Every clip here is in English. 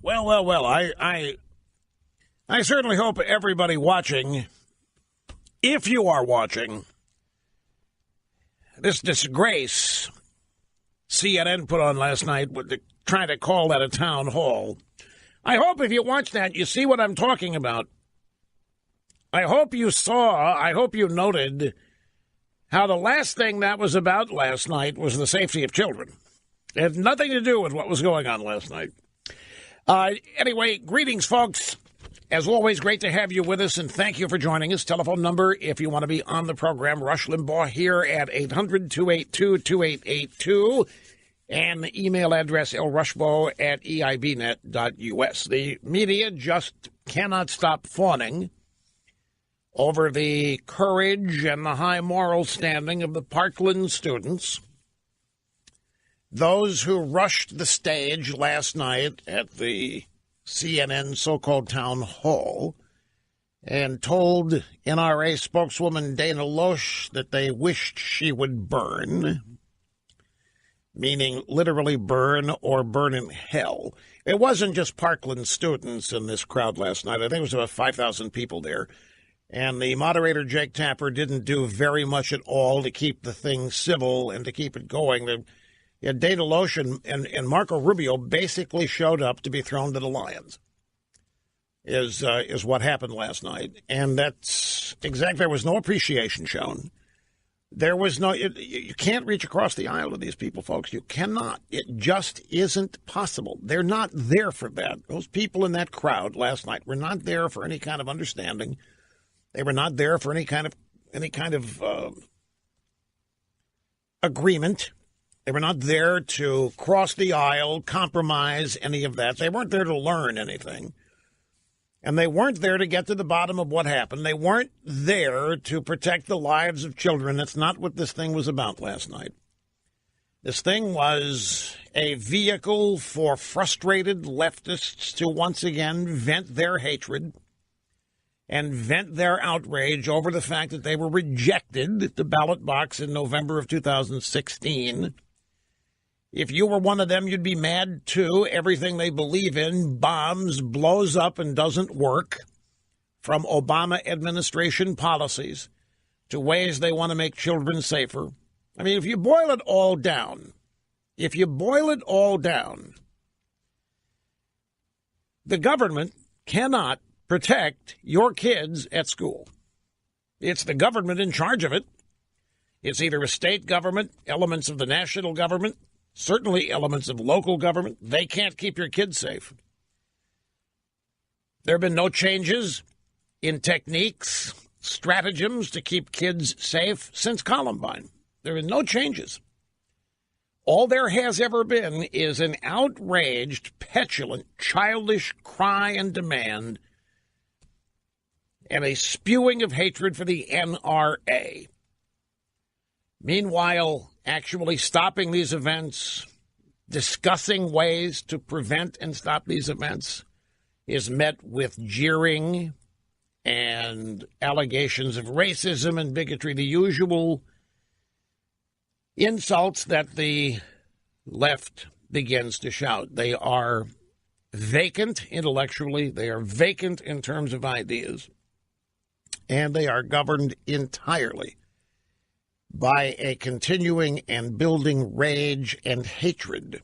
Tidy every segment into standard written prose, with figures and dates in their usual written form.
Well. I certainly hope everybody watching, if you are watching, this disgrace CNN put on last night with trying to call that a town hall. I hope if you watch that, you see what I'm talking about. I hope you noted how the last thing that was about last night was the safety of children. It had nothing to do with what was going on last night. Anyway, greetings, folks. As always, great to have you with us, and thank you for joining us. Telephone number, if you want to be on the program, Rush Limbaugh here at 800-282-2882, and the email address, lrushbo@eibnet.us. The media just cannot stop fawning over the courage and the high moral standing of the Parkland students, those who rushed the stage last night at the CNN so-called town hall and told NRA spokeswoman Dana Loesch that they wished she would burn, meaning literally burn or burn in hell. It wasn't just Parkland students in this crowd last night. I think it was about 5,000 people there. And the moderator, Jake Tapper, didn't do very much at all to keep the thing civil and to keep it going. Dana Loesch and Marco Rubio basically showed up to be thrown to the lions, is what happened last night. And that's exactly, there was no appreciation shown. There was no, you can't reach across the aisle to these people, folks. You cannot. It just isn't possible. They're not there for that. Those people in that crowd last night were not there for any kind of understanding. They were not there for any kind of agreement. They were not there to cross the aisle, compromise, any of that. They weren't there to learn anything. And they weren't there to get to the bottom of what happened. They weren't there to protect the lives of children. That's not what this thing was about last night. This thing was a vehicle for frustrated leftists to once again vent their hatred and vent their outrage over the fact that they were rejected at the ballot box in November of 2016. If you were one of them, you'd be mad, too. Everything they believe in bombs, blows up, and doesn't work, from Obama administration policies to ways they want to make children safer. I mean, if you boil it all down, the government cannot protect your kids at school. It's the government in charge of it. It's either a state government, elements of the national government, certainly elements of local government. They can't keep your kids safe. There have been no changes in techniques, stratagems to keep kids safe since Columbine. There have been no changes. All there has ever been is an outraged, petulant, childish cry and demand and a spewing of hatred for the NRA. Meanwhile, actually stopping these events, discussing ways to prevent and stop these events, is met with jeering and allegations of racism and bigotry, the usual insults that the left begins to shout. They are vacant intellectually, they are vacant in terms of ideas, and they are governed entirely by a continuing and building rage and hatred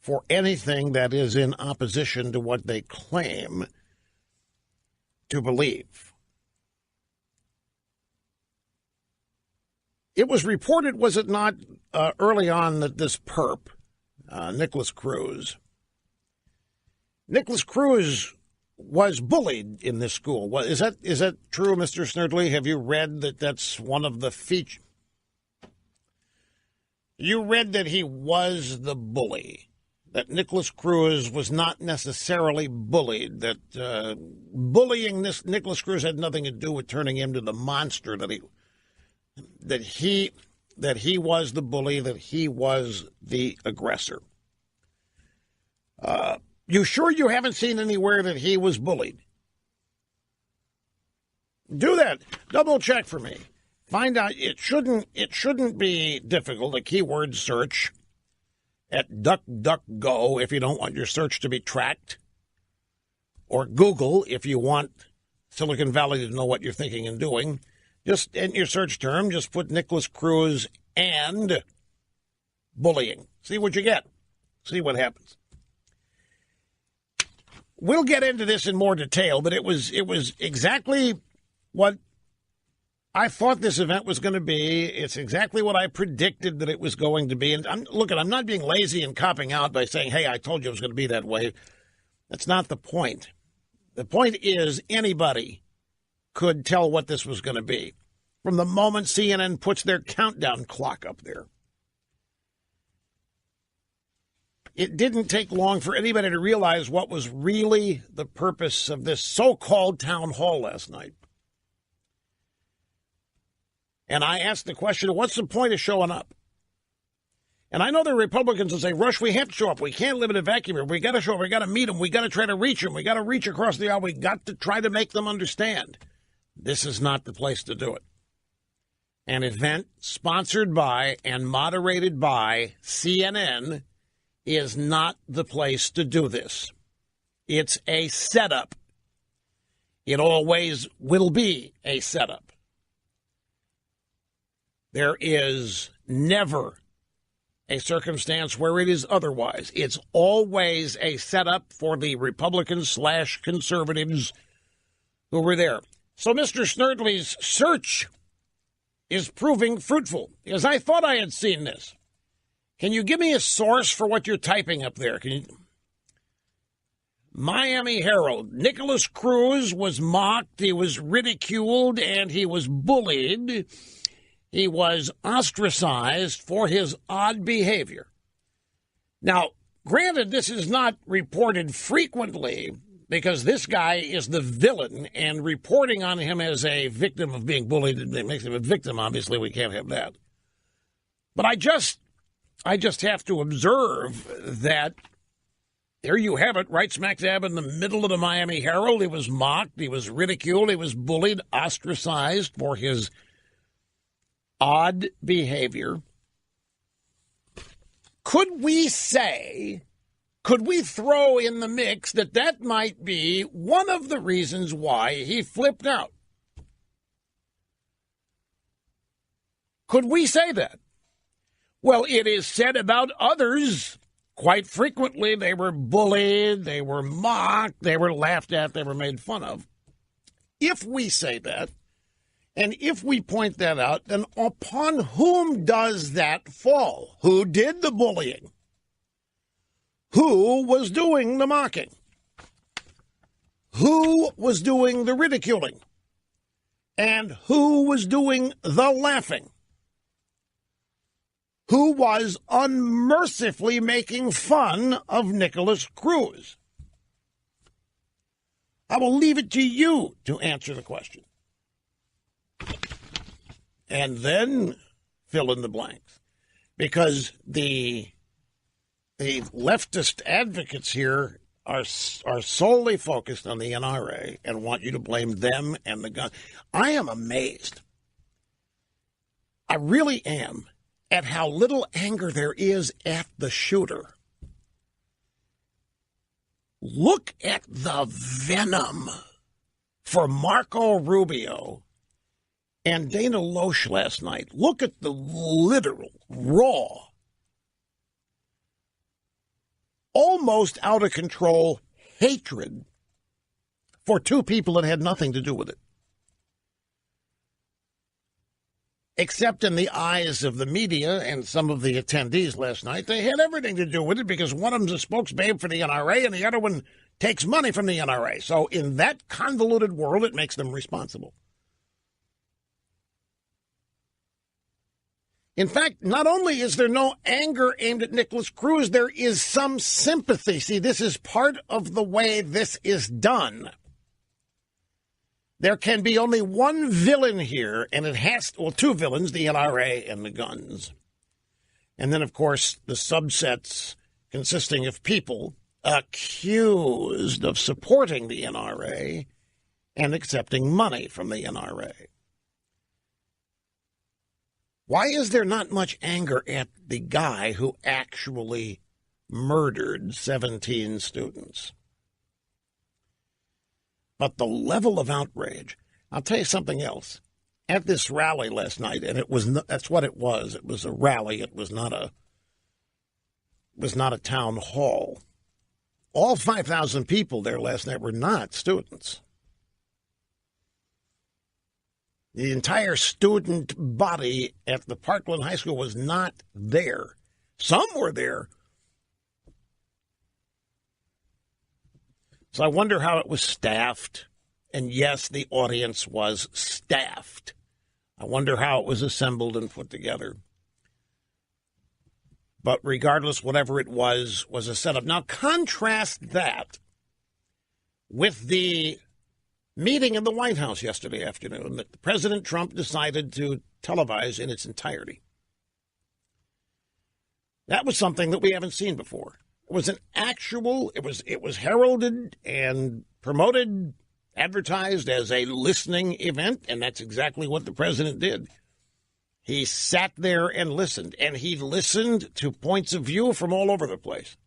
for anything that is in opposition to what they claim to believe. It was reported, was it not, early on that this perp, Nicholas Cruz was bullied in this school. Is that true, Mr. Snerdley? Have you read that that's one of the features? You read that he was the bully, that Nicholas Cruz was not necessarily bullied, that bullying Nicholas Cruz had nothing to do with turning him to the monster that he was the bully, that he was the aggressor. You sure you haven't seen anywhere that he was bullied? Do that. Double check for me. Find out. It shouldn't be difficult. A keyword search. at DuckDuckGo if you don't want your search to be tracked, or Google if you want Silicon Valley to know what you're thinking and doing. Just in your search term, just put Nicholas Cruz and bullying. See what you get. See what happens. We'll get into this in more detail, but it was exactly what I thought this event was going to be. It's exactly what I predicted that it was going to be. And I'm not being lazy and copping out by saying, hey, I told you it was going to be that way. That's not the point. The point is anybody could tell what this was going to be from the moment CNN puts their countdown clock up there. It didn't take long for anybody to realize what was really the purpose of this so-called town hall last night. And I asked the question, what's the point of showing up? And I know there are Republicans who say, Rush, we have to show up. We can't live in a vacuum here. We got to show up. We got to meet them. We got to try to reach them. We got to reach across the aisle. We got to try to make them understand. This is not the place to do it. An event sponsored by and moderated by CNN is not the place to do this. It's a setup. It always will be a setup. There is never a circumstance where it is otherwise. It's always a setup for the Republicans/conservatives who were there. So Mr. Snerdley's search is proving fruitful, because I thought I had seen this. Can you give me a source for what you're typing up there? Miami Herald. Nicholas Cruz was mocked, he was ridiculed, and he was bullied. He was ostracized for his odd behavior. Now, granted, this is not reported frequently because this guy is the villain, and reporting on him as a victim of being bullied, it makes him a victim. Obviously, we can't have that. But I just have to observe that there you have it, right smack dab in the middle of the Miami Herald. He was mocked, he was ridiculed, he was bullied, ostracized for his odd behavior. Could we throw in the mix that might be one of the reasons why he flipped out? Could we say that? Well, it is said about others quite frequently. They were bullied, they were mocked, they were laughed at, they were made fun of. If we say that, and if we point that out, then upon whom does that fall? Who did the bullying? Who was doing the mocking? Who was doing the ridiculing? And who was doing the laughing? Who was unmercifully making fun of Nicholas Cruz? I will leave it to you to answer the question. And then fill in the blanks. Because the leftist advocates here are solely focused on the NRA and want you to blame them and the gun. I am amazed. I really am at how little anger there is at the shooter. Look at the venom for Marco Rubio and Dana Loesch last night. Look at the literal, raw, almost out of control hatred for two people that had nothing to do with it. Except in the eyes of the media and some of the attendees last night, they had everything to do with it because one of them's a spokesbabe for the NRA and the other one takes money from the NRA. So in that convoluted world, it makes them responsible. In fact, not only is there no anger aimed at Nicholas Cruz, there is some sympathy. See, this is part of the way this is done. There can be only one villain here, and it has, well, two villains, the NRA and the guns. And then, of course, the subsets consisting of people accused of supporting the NRA and accepting money from the NRA. Why is there not much anger at the guy who actually murdered 17 students. But the level of outrage, I'll tell you something else. At this rally last night, and that's what it was. It was a rally. It was not a town hall. All 5,000 people there last night were not students. The entire student body at the Parkland High School was not there. Some were there. So I wonder how it was staffed. And yes, the audience was staffed. I wonder how it was assembled and put together. But regardless, whatever it was a setup. Now contrast that with the meeting in the White House yesterday afternoon that President Trump decided to televise in its entirety. That was something that we haven't seen before. It was an actual, it was heralded and promoted, advertised as a listening event, and that's exactly what the president did. He sat there and he listened to points of view from all over the place.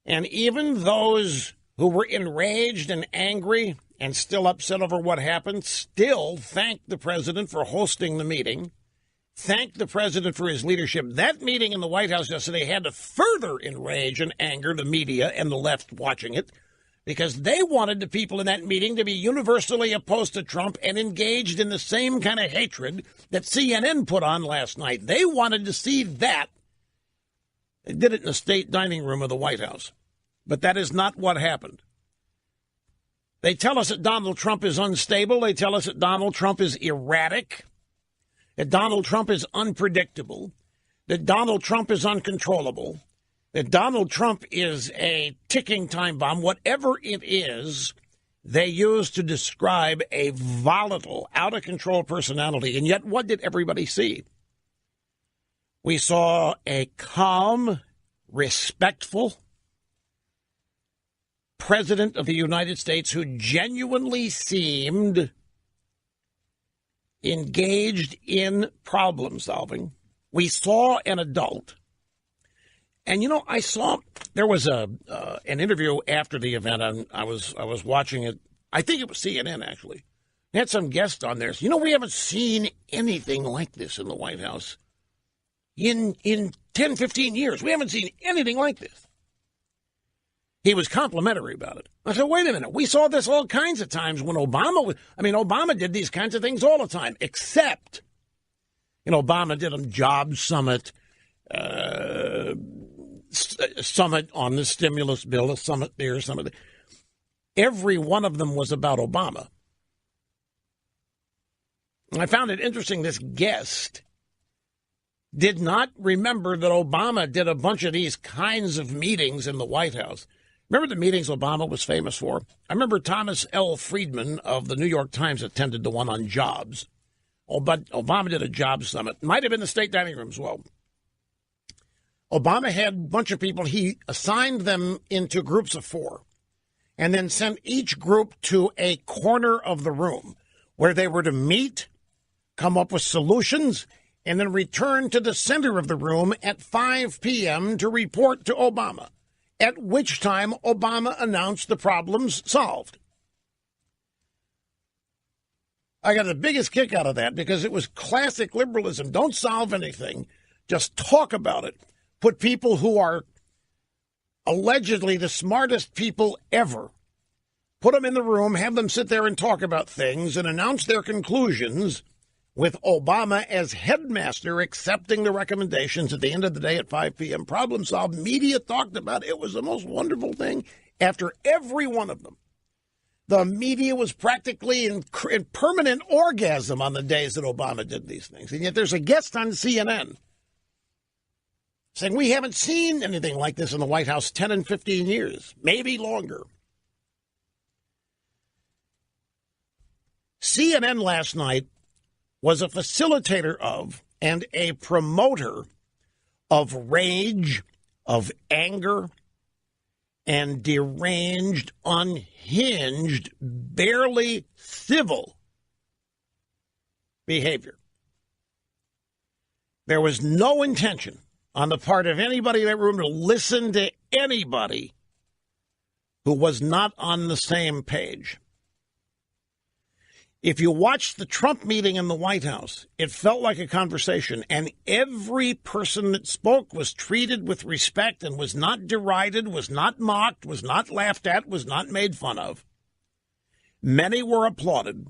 And even those who were enraged and angry and still upset over what happened still thanked the president for hosting the meeting, thanked the president for his leadership. That meeting in the White House yesterday had to further enrage and anger the media and the left watching it, because they wanted the people in that meeting to be universally opposed to Trump and engaged in the same kind of hatred that CNN put on last night. They wanted to see that. They did it in the state dining room of the White House. But that is not what happened. They tell us that Donald Trump is unstable. They tell us that Donald Trump is erratic, that Donald Trump is unpredictable, that Donald Trump is uncontrollable, that Donald Trump is a ticking time bomb. Whatever it is, they use to describe a volatile, out-of-control personality. And yet, what did everybody see? We saw a calm, respectful president of the United States who genuinely seemed engaged in problem solving. We saw an adult. And, I saw there was an interview after the event. I was watching it. I think it was CNN, actually. They had some guests on there. So, we haven't seen anything like this in the White House in 10, 15 years. We haven't seen anything like this. He was complimentary about it. I said, wait a minute. We saw this all kinds of times when Obama did these kinds of things all the time, except, Obama did a job summit, summit on the stimulus bill, a summit there, summit there. Every one of them was about Obama. And I found it interesting, this guest did not remember that Obama did a bunch of these kinds of meetings in the White House. Remember the meetings Obama was famous for? I remember Thomas L. Friedman of the New York Times attended the one on jobs. But Obama did a job summit. Might have been the state dining room as well. Obama had a bunch of people. He assigned them into groups of 4 and then sent each group to a corner of the room where they were to meet, come up with solutions, and then return to the center of the room at 5 p.m. to report to Obama, at which time Obama announced the problems solved. I got the biggest kick out of that because it was classic liberalism. Don't solve anything. Just talk about it. Put people who are allegedly the smartest people ever, put them in the room, have them sit there and talk about things and announce their conclusions with Obama as headmaster accepting the recommendations at the end of the day at 5 p.m. Problem solved. Media talked about it. It was the most wonderful thing. After every one of them, the media was practically in permanent orgasm on the days that Obama did these things. And yet there's a guest on CNN saying we haven't seen anything like this in the White House 10 and 15 years, maybe longer. CNN last night was a facilitator of and a promoter of rage, of anger, and deranged, unhinged, barely civil behavior. There was no intention on the part of anybody in that room to listen to anybody who was not on the same page. If you watched the Trump meeting in the White House, it felt like a conversation, and every person that spoke was treated with respect and was not derided, was not mocked, was not laughed at, was not made fun of. Many were applauded.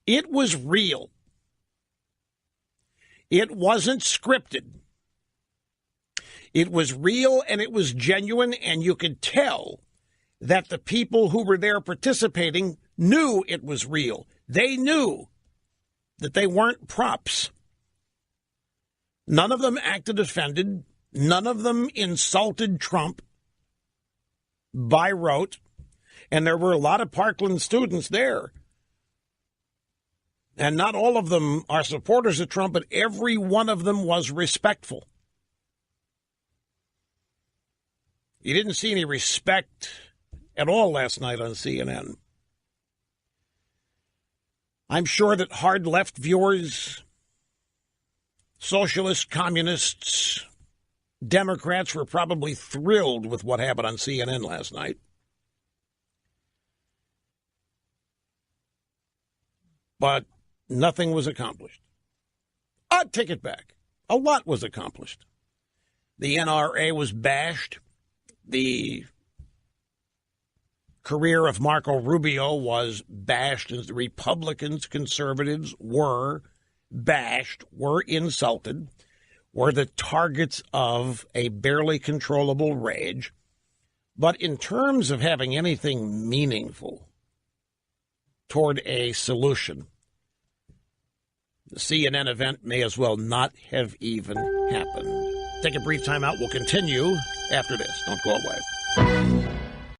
It was real. It wasn't scripted. It was real and it was genuine, and you could tell that the people who were there participating knew it was real. They knew that they weren't props. None of them acted offended. None of them insulted Trump by rote. And there were a lot of Parkland students there. And not all of them are supporters of Trump, but every one of them was respectful. You didn't see any respect at all last night on CNN. I'm sure that hard left viewers, socialists, communists, Democrats were probably thrilled with what happened on CNN last night. But nothing was accomplished. I'd take it back. A lot was accomplished. The NRA was bashed. The career of Marco Rubio was bashed, as the Republicans, conservatives were bashed, were insulted, were the targets of a barely controllable rage. But in terms of having anything meaningful toward a solution, the CNN event may as well not have even happened. Take a brief time out. We'll continue after this. Don't go away.